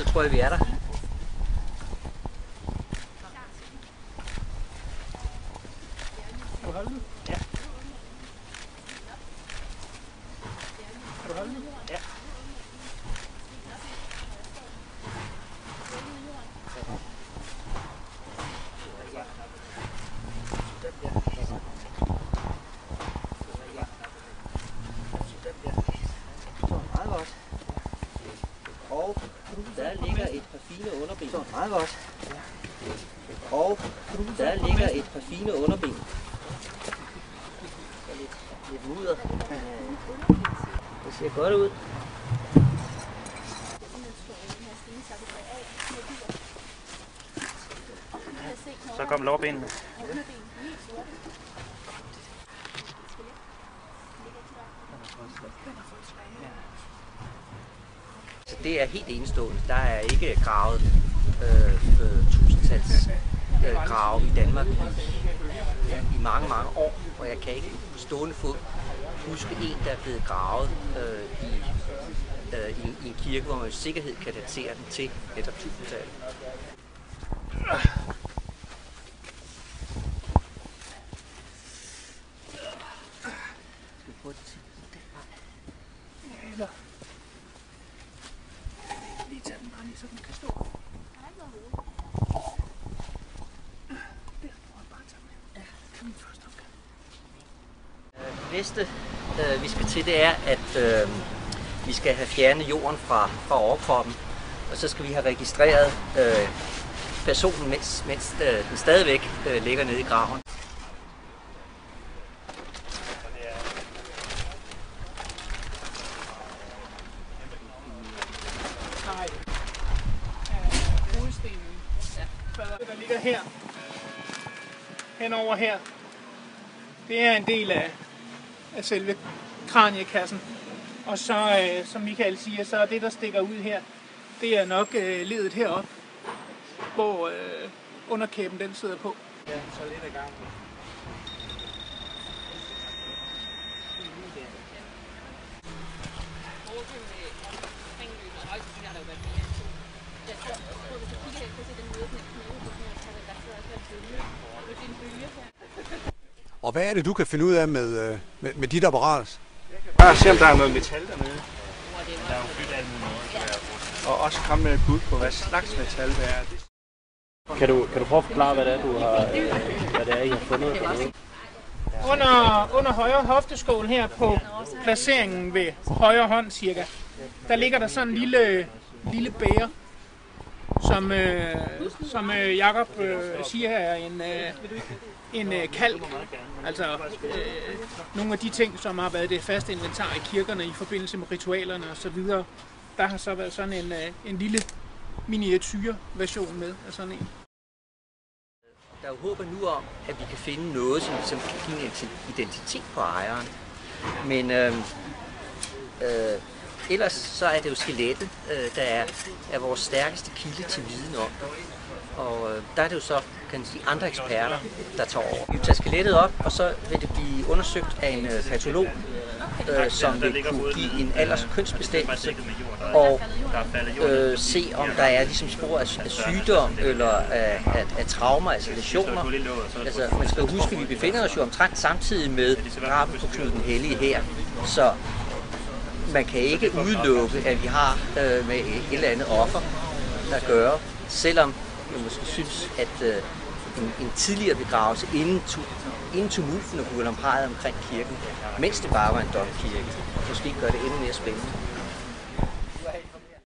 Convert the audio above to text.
så tror jeg, vi er der. Kan du holde den? Ja. Kan du holde den? Ja. Meget godt. Og der ligger et par fine underben. Så meget godt. Og der ligger et par fine underben. Lidt mudder. Det ser godt ud. Så kom lårbenene. Så det er helt enestående. Der er ikke gravet tusindtals grave i Danmark i mange, mange år, og jeg kan ikke på stående fod huske en, der er blevet gravet i en kirke, hvor man med sikkerhed kan datere den til netop 1000-tallet. Skal vi prøve det til den vej? Eller lige tage den bare lige, så den kan stå. Det næste, vi skal til, det er, at vi skal have fjernet jorden fra overkroppen, og så skal vi have registreret personen, mens den stadigvæk ligger nede i graven. Nej. Hovedstenen. Der ligger her. Henover her. Det er en del af selve kraniekassen. Og så, som Michael siger, så er det, der stikker ud her, det er nok ledet herop, hvor underkæben den sidder på. Ja, så lidt af gangen. Og hvad er det, du kan finde ud af med dit apparat? Bare se, om der er noget metal dernede. Der er jo byttet alt muligt. Og også komme med et bud på, hvad slags metal det er. Kan du prøve at forklare, hvad det er, I har fundet? Under højre hofteskål her på placeringen ved højre hånd cirka, der ligger der sådan en lille bæger, som Jakob siger her er en kalk. Altså nogle af de ting, som har været det faste inventar i kirkerne i forbindelse med ritualerne og så videre. Der har så været sådan en lille miniatyrversion med af sådan en. Der er jo håb nu om, at vi kan finde noget, som kan give en identitet på ejeren. Men ellers så er det jo skelettet, der er vores stærkeste kilde til viden om det. Og der er det jo så, kan man sige, andre eksperter, der tager over. Vi tager skelettet op, og så vil det blive undersøgt af en patolog, som vil kunne give en alders- og kønsbestemmelse og se, om der er ligesom spor af sygdom eller af traumer, altså lesioner. Altså, man skal jo huske, at vi befinder os jo omtrent samtidig med drabet på Knud den Hellige her, så man kan ikke udelukke, at vi har med et eller andet offer at gøre, selvom jeg måske synes, at en tidligere begravelse inden tumulten og hurlumhejet omkring kirken, mens det bare var en domkirke, måske gør det endnu mere spændende.